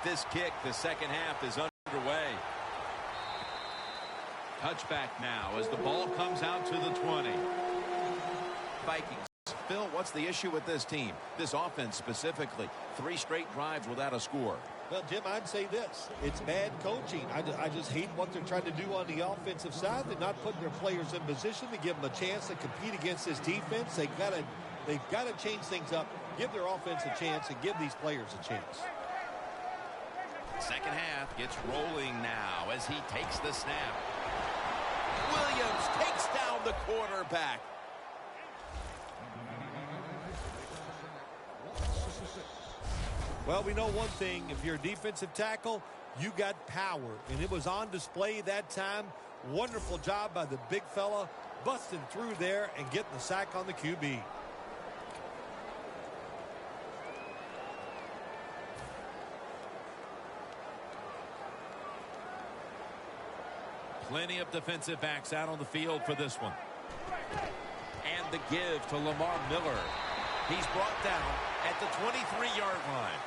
this kick. The second half is underway. Touchback now as the ball comes out to the 20. Vikings. Phil, what's the issue with this team? This offense specifically. 3 straight drives without a score. Well, Jim, I'd say this. It's bad coaching. I just hate what they're trying to do on the offensive side. They're not putting their players in position to give them a chance to compete against this defense. They've got to change things up, give their offense a chance, and give these players a chance. Second half gets rolling now as he takes the snap. Williams takes down the quarterback. Well, we know one thing. If you're a defensive tackle, you got power. And it was on display that time. Wonderful job by the big fella, busting through there and getting the sack on the QB. Plenty of defensive backs out on the field for this one. And the give to Lamar Miller. He's brought down at the 23-yard line.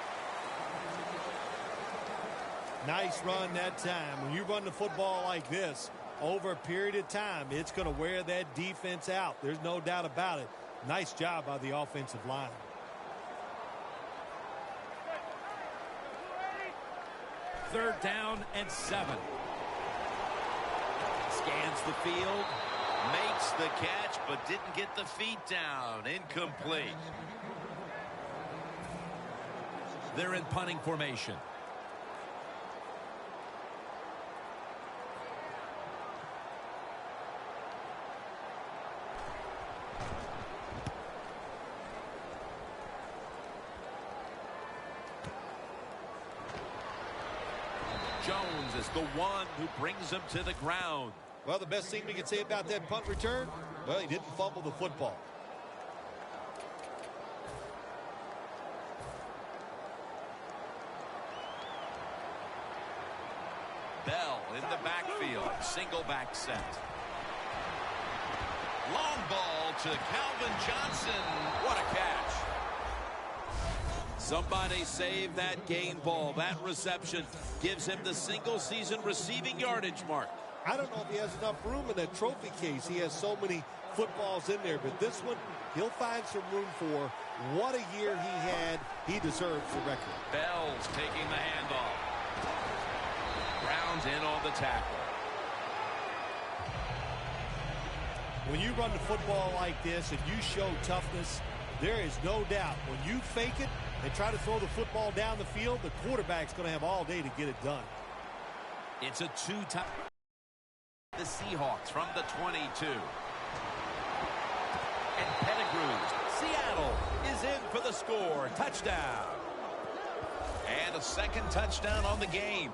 Nice run that time. When you run the football like this, over a period of time, it's going to wear that defense out. There's no doubt about it. Nice job by the offensive line. Third down and 7. Scans the field, makes the catch, but didn't get the feet down. Incomplete. They're in punting formation. Jones is the one who brings him to the ground. Well, the best thing we can say about that punt return, well, he didn't fumble the football. Bell in the backfield. Single back set. Long ball to Calvin Johnson. What a catch. Somebody save that gain ball. That reception gives him the single season receiving yardage mark. I don't know if he has enough room in that trophy case. He has so many footballs in there, but this one he'll find some room for. What a year he had. He deserves the record. Bell's taking the handoff. Brown's in on the tackle. When you run the football like this and you show toughness, there is no doubt when you fake it and try to throw the football down the field, the quarterback's going to have all day to get it done. It's a two-time. The Seahawks from the 22. And Pettigrew's. Seattle is in for the score. Touchdown. And a second touchdown on the game.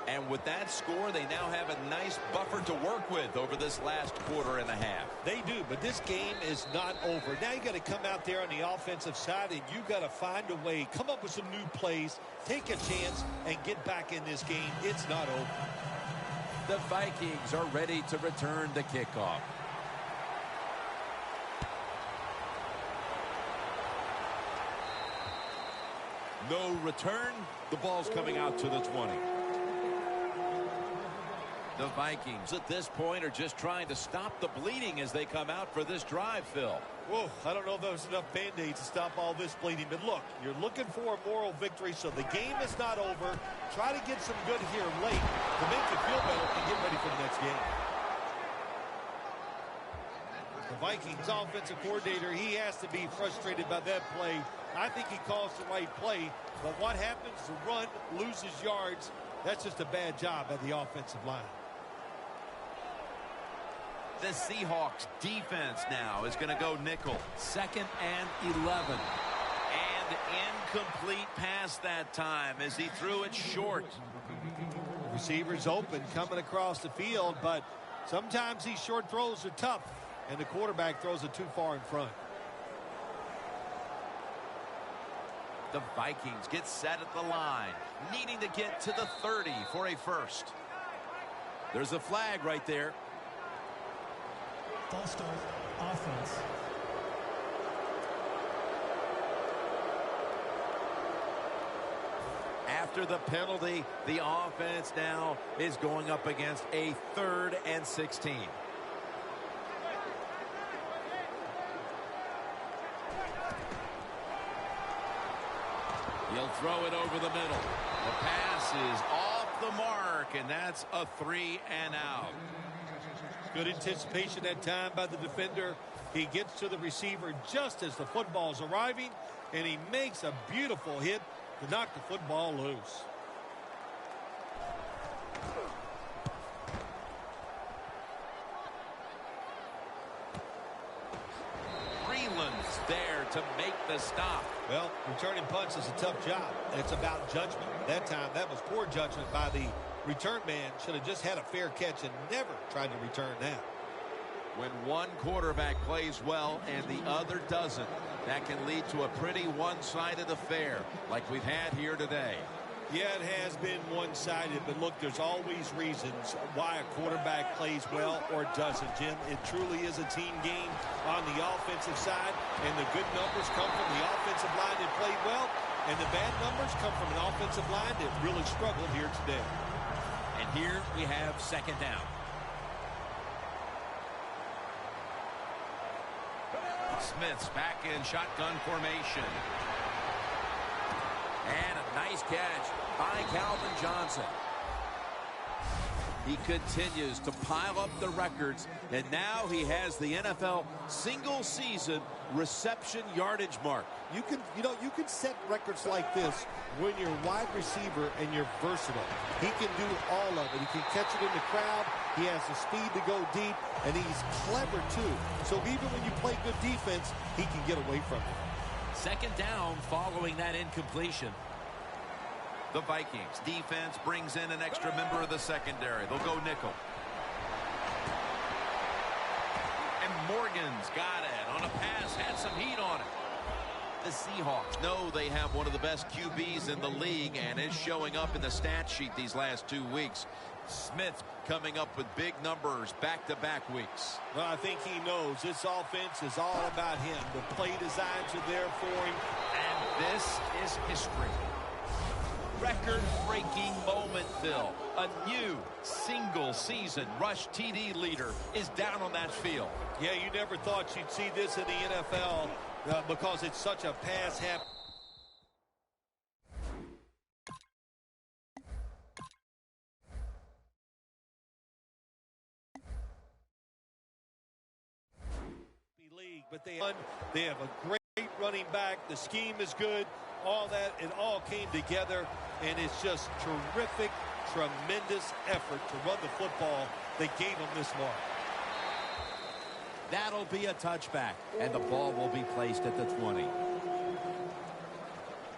And with that score, they now have a nice buffer to work with over this last quarter and a half. They do, but this game is not over. Now you got to come out there on the offensive side, and you got to find a way, come up with some new plays, take a chance, and get back in this game. It's not over. The Vikings are ready to return the kickoff. No return. The ball's coming out to the 20. The Vikings at this point are just trying to stop the bleeding as they come out for this drive, Phil. Whoa, I don't know if there's enough Band-Aids to stop all this bleeding, but look, you're looking for a moral victory, so the game is not over. Try to get some good here late to make you feel better and get ready for the next game. The Vikings offensive coordinator, he has to be frustrated by that play. I think he calls the right play, but what happens? The run loses yards. That's just a bad job by the offensive line. The Seahawks defense now is going to go nickel. 2nd and 11. And incomplete pass that time as he threw it short. The receiver's open coming across the field, but sometimes these short throws are tough, and the quarterback throws it too far in front. The Vikings get set at the line, needing to get to the 30 for a first. There's a flag right there. False start, offense. After the penalty, the offense now is going up against a 3rd and 16. He'll throw it over the middle. The pass is off the mark, and that's a 3 and out. Good anticipation that time by the defender. He gets to the receiver just as the football's arriving, and he makes a beautiful hit to knock the football loose. Freeland's there to make the stop. Well, returning punts is a tough job. It's about judgment. That time, that was poor judgment by the return man. Should have just had a fair catch and never tried to return that. When one quarterback plays well and the other doesn't, that can lead to a pretty one-sided affair like we've had here today. Yeah, it has been one-sided, but look, there's always reasons why a quarterback plays well or doesn't, Jim. It truly is a team game on the offensive side, and the good numbers come from the offensive line that played well, and the bad numbers come from an offensive line that really struggled here today. And here we have 2nd down. Smith's back in shotgun formation. And a nice catch by Calvin Johnson. He continues to pile up the records, and now he has the NFL single-season reception yardage mark. You can set records like this when you're wide receiver and you're versatile. He can do all of it. He can catch it in the crowd. He has the speed to go deep, and he's clever too. So even when you play good defense, he can get away from it. 2nd down following that incompletion. The Vikings defense brings in an extra member of the secondary. They'll go nickel. And Morgan's got it on a pass, had some heat on it. The Seahawks know they have one of the best QBs in the league and is showing up in the stat sheet these last 2 weeks. Smith coming up with big numbers back-to-back weeks. Well, I think he knows this offense is all about him. The play designs are there for him. And this is history. Record-breaking moment, Phil. A new single-season rush TD leader is down on that field. Yeah, you never thought you'd see this in the NFL because it's such a pass-happy. League, but they have a great running back. The scheme is good. All that, it all came together, and it's just terrific, tremendous effort to run the football that gave them this mark. That'll be a touchback, and the ball will be placed at the 20.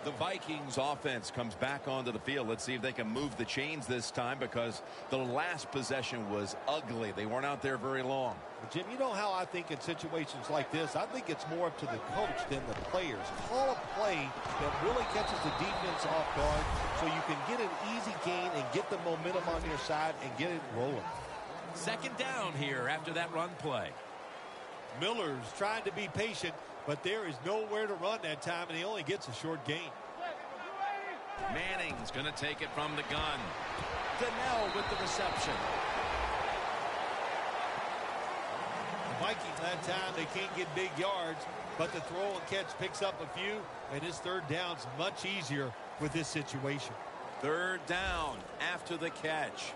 The Vikings offense comes back onto the field. Let's see if they can move the chains this time, because the last possession was ugly. They weren't out there very long. Jim, you know how I think in situations like this, I think it's more up to the coach than the players. Call a play that really catches the defense off guard so you can get an easy gain and get the momentum on your side and get it rolling. 2nd down here after that run play. Miller's trying to be patient, but there is nowhere to run that time, and he only gets a short gain. Manning's going to take it from the gun. Donnell with the reception. The Vikings that time, they can't get big yards, but the throw and catch picks up a few, and his 3rd down's much easier with this situation. 3rd down after the catch.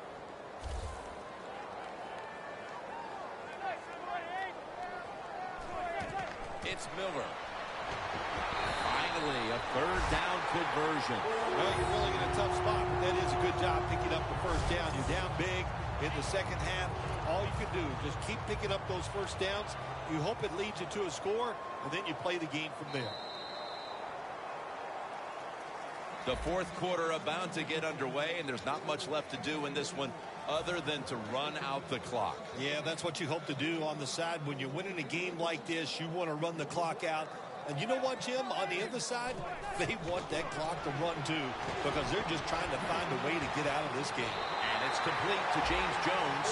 It's Miller. Finally, a 3rd down conversion. Well, you're really in a tough spot, but that is a good job picking up the 1st down. You're down big in the 2nd half. All you can do is just keep picking up those 1st downs. You hope it leads you to a score, and then you play the game from there. The 4th quarter about to get underway, and there's not much left to do in this one other than to run out the clock. Yeah, that's what you hope to do on the side. When you're winning a game like this, you want to run the clock out. And you know what, Jim? On the other side, they want that clock to run too, because they're just trying to find a way to get out of this game. And it's complete to James Jones.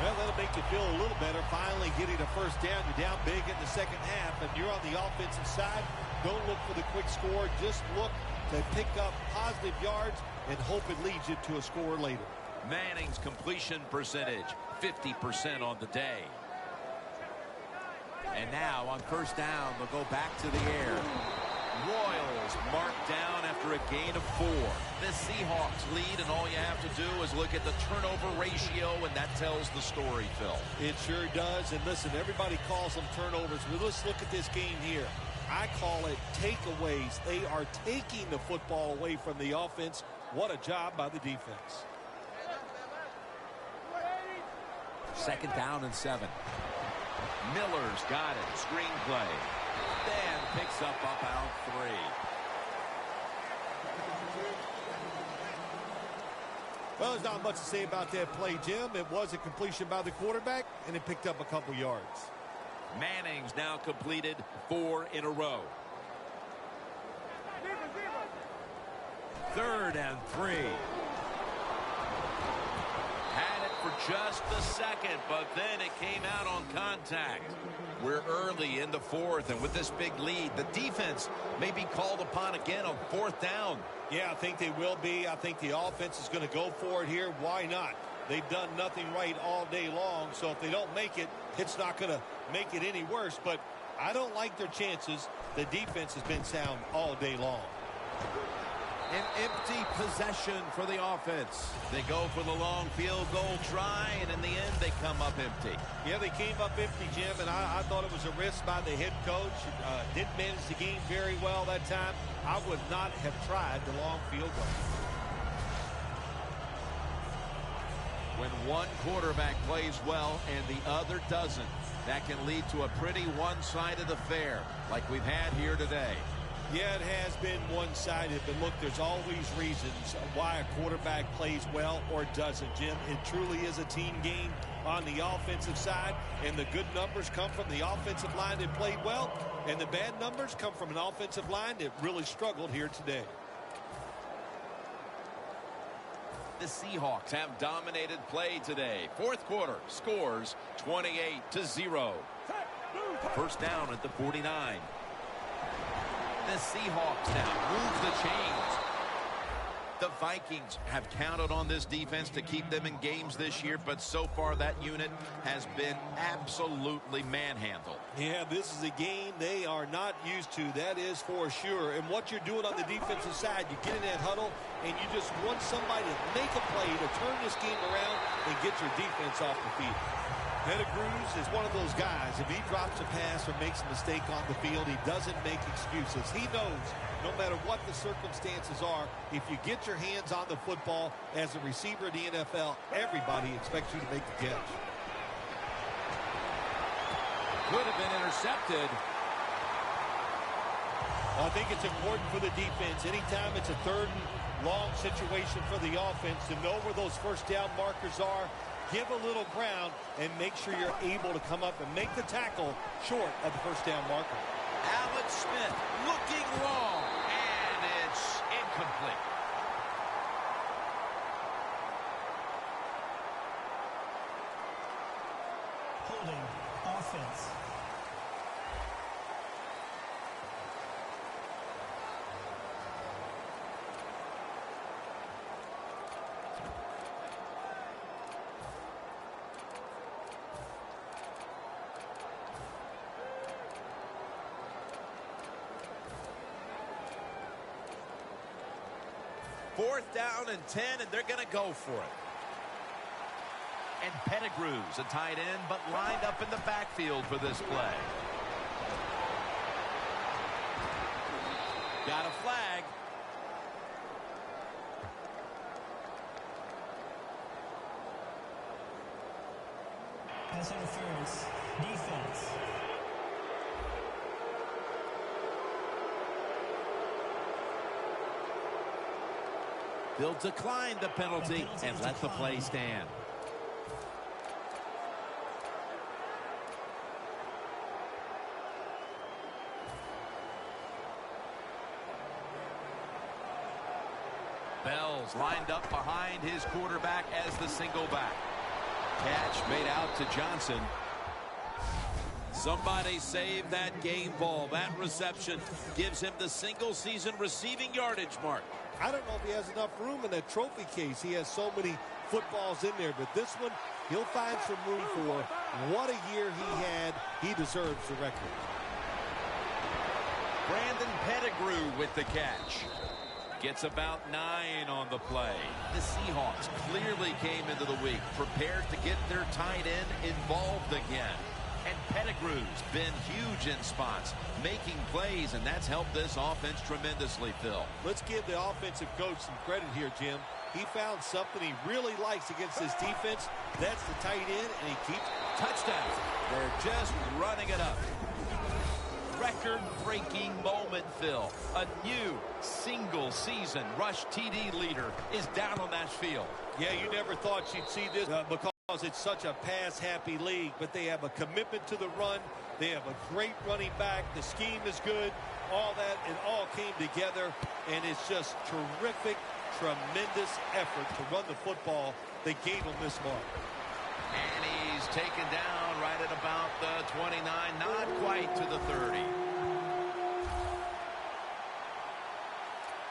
Well, that'll make make you feel a little better finally getting a first down. You're down big in the second half, and you're on the offensive side. Don't look for the quick score. Just look to pick up positive yards and hope it leads you to a score later. Manning's completion percentage, 50% on the day. And now on first down, they'll go back to the air. Royals marked down after a gain of 4. The Seahawks lead, and all you have to do is look at the turnover ratio, and that tells the story, Phil. It sure does. And listen, everybody calls them turnovers. But let's look at this game here. I call it takeaways. They are taking the football away from the offense. What a job by the defense. Second down and 7. Miller's got it. Screenplay. Then picks up about 3. Well, there's not much to say about that play, Jim. It was a completion by the quarterback, and it picked up a couple yards. Manning's now completed 4 in a row. 3rd and 3. Had it for just a second, but then it came out on contact. We're early in the 4th, and with this big lead, the defense may be called upon again on 4th down. Yeah, I think they will be. I think the offense is going to go for it here. Why not? They've done nothing right all day long, so if they don't make it, it's not going to make it any worse. But I don't like their chances. The defense has been sound all day long. An empty possession for the offense. They go for the long field goal try, and in the end, they come up empty. Yeah, they came up empty, Jim, and I thought it was a risk by the head coach. Didn't manage the game very well that time. I would not have tried the long field goal. When one quarterback plays well and the other doesn't, that can lead to a pretty one-sided affair like we've had here today. Yeah, it has been one-sided, but look, there's always reasons why a quarterback plays well or doesn't, Jim. It truly is a team game on the offensive side, and the good numbers come from the offensive line that played well, and the bad numbers come from an offensive line that really struggled here today. The Seahawks have dominated play today. 4th quarter, scores 28-0. First down at the 49. The Seahawks now move the chains. The Vikings have counted on this defense to keep them in games this year, but so far that unit has been absolutely manhandled. Yeah, this is a game they are not used to, that is for sure. And what you're doing on the defensive side, you get in that huddle, and you just want somebody to make a play to turn this game around and get your defense off the field. Pettigrews is one of those guys. If he drops a pass or makes a mistake on the field, he doesn't make excuses. He knows no matter what the circumstances are, if you get your hands on the football as a receiver in the NFL, everybody expects you to make the catch. Could have been intercepted. Well, I think it's important for the defense. Anytime it's a 3rd and long situation for the offense to know where those first down markers are, give a little ground, and make sure you're able to come up and make the tackle short of the first down marker. Alex Smith looking long, and it's incomplete. Holding offense. Fourth down and 10, and they're going to go for it. And Pettigrews, a tight end, but lined up in the backfield for this play. Got a flag. Pass interference. Defense. They'll decline the penalty and let the play stand. Bell's lined up behind his quarterback as the single back. Catch made out to Johnson. Somebody save that game ball. That reception gives him the single-season receiving yardage mark. I don't know if he has enough room in that trophy case. He has so many footballs in there, but this one he'll find some room for. What a year he had. He deserves the record. Brandon Pettigrew with the catch. Gets about 9 on the play. The Seahawks clearly came into the week prepared to get their tight end involved again. And Pettigrew's been huge in spots, making plays, and that's helped this offense tremendously, Phil. Let's give the offensive coach some credit here, Jim. He found something he really likes against his defense. That's the tight end, and he keeps touchdowns. They're just running it up. Record-breaking moment, Phil. A new single-season rush TD leader is down on that field. Yeah, you never thought you'd see this because it's such a pass-happy league, but they have a commitment to the run. They have a great running back. The scheme is good. All that, it all came together, and it's just terrific, tremendous effort to run the football. They gave him this mark. And he's taken down right at about the 29, not quite to the 30.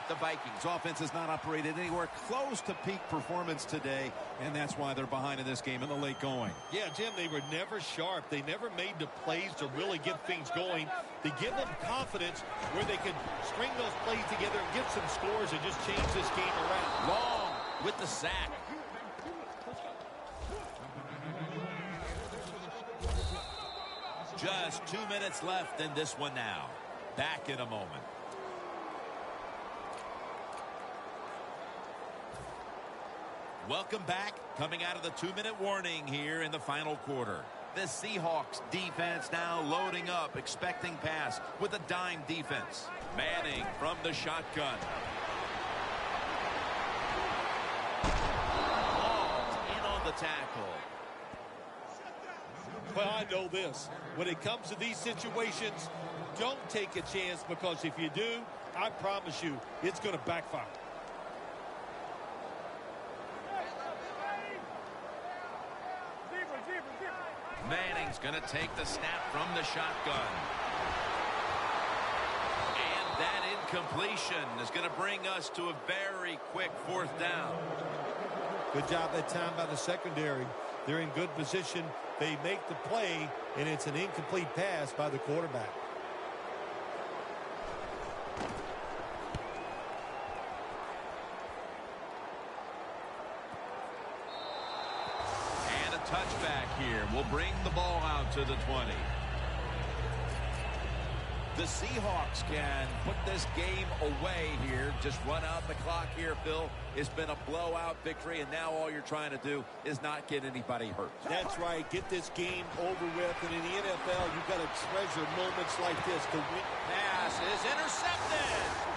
The Vikings offense has not operated anywhere close to peak performance today, and that's why they're behind in this game in the late going. Yeah, Jim, they were never sharp. They never made the plays to really get things going, to give them confidence where they could string those plays together and get some scores and just change this game around. Long with the sack. Just 2 minutes left in this one now. Back in a moment. Welcome back. Coming out of the 2-minute warning here in the final quarter. The Seahawks defense now loading up, expecting pass with a dime defense. Manning from the shotgun. Ball's in on the tackle. Well, I know this. When it comes to these situations, don't take a chance, because if you do, I promise you, it's going to backfire. Manning's going to take the snap from the shotgun. And that incompletion is going to bring us to a very quick 4th down. Good job that time by the secondary. They're in good position. They make the play, and it's an incomplete pass by the quarterback. And a touchback here will bring the ball out to the 20. The Seahawks can put this game away here. Just run out the clock here, Phil. It's been a blowout victory, and now all you're trying to do is not get anybody hurt. That's right. Get this game over with. And in the NFL, you've got to treasure moments like this to win. Pass is intercepted.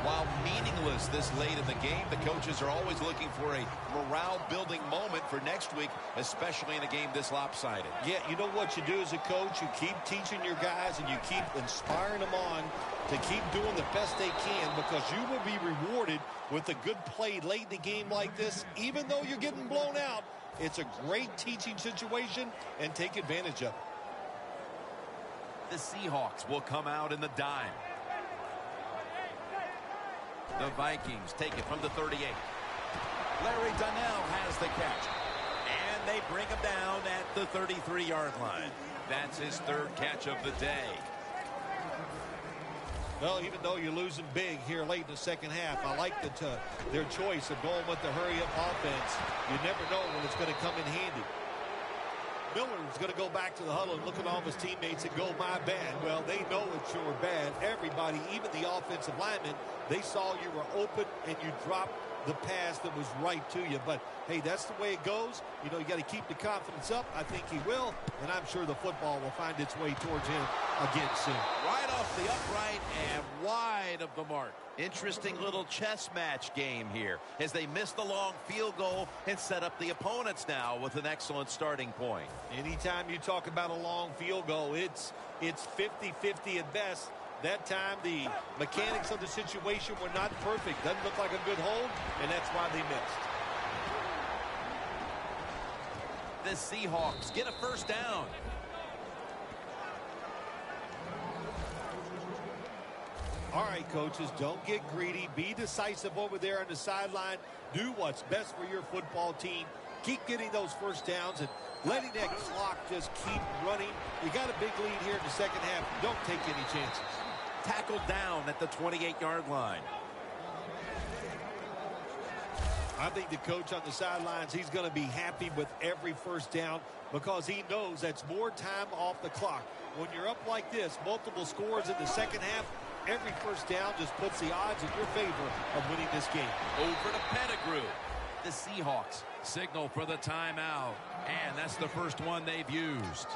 While meaningless this late in the game, the coaches are always looking for a morale-building moment for next week, especially in a game this lopsided. Yeah, you know what you do as a coach? You keep teaching your guys, and you keep inspiring them on to keep doing the best they can, because you will be rewarded with a good play late in the game like this. Even though you're getting blown out, it's a great teaching situation, and take advantage of it. The Seahawks will come out in the dime. The Vikings take it from the 38. Larry Donnell has the catch. And they bring him down at the 33-yard line. That's his 3rd catch of the day. Well, even though you're losing big here late in the second half, I like their choice of going with the hurry-up offense. You never know when it's going to come in handy. Miller's going to go back to the huddle and look at all of his teammates and go, my bad. Well, they know it's your bad. Everybody, even the offensive linemen, they saw you were open and you dropped the pass that was right to you. But, hey, that's the way it goes. You know, you got to keep the confidence up. I think he will, and I'm sure the football will find its way towards him again soon. Right off the upright and wide of the mark. Interesting little chess match game here as they miss the long field goal and set up the opponents now with an excellent starting point. Anytime you talk about a long field goal, it's 50-50 at best. That time, the mechanics of the situation were not perfect. Doesn't look like a good hold, and that's why they missed. The Seahawks get a first down. All right, coaches, don't get greedy. Be decisive over there on the sideline. Do what's best for your football team. Keep getting those first downs and letting that clock just keep running. You got a big lead here in the second half. Don't take any chances. Tackled down at the 28-yard line. I think the coach on the sidelines, he's going to be happy with every first down because he knows that's more time off the clock. When you're up like this, multiple scores in the second half, every first down just puts the odds in your favor of winning this game. Over to Pettigrew. The Seahawks signal for the timeout. And that's the first one they've used.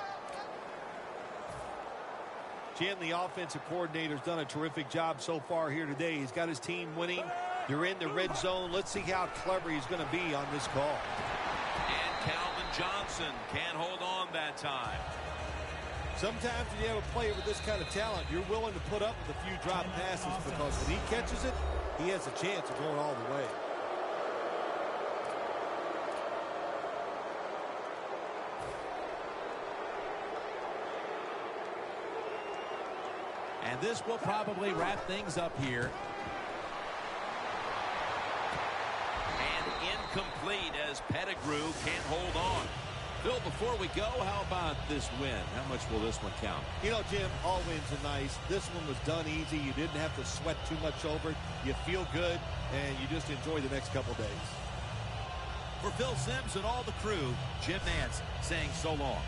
Jim, the offensive coordinator's done a terrific job so far here today. He's got his team winning. They're in the red zone. Let's see how clever he's going to be on this call. And Calvin Johnson can't hold on that time. Sometimes when you have a player with this kind of talent, you're willing to put up with a few drop passes because when he catches it, he has a chance of going all the way. And this will probably wrap things up here. And incomplete as Pettigrew can't hold on. Phil, before we go, how about this win? How much will this one count? You know, Jim, all wins are nice. This one was done easy. You didn't have to sweat too much over it. You feel good, and you just enjoy the next couple days. For Phil Simms and all the crew, Jim Nantz saying so long.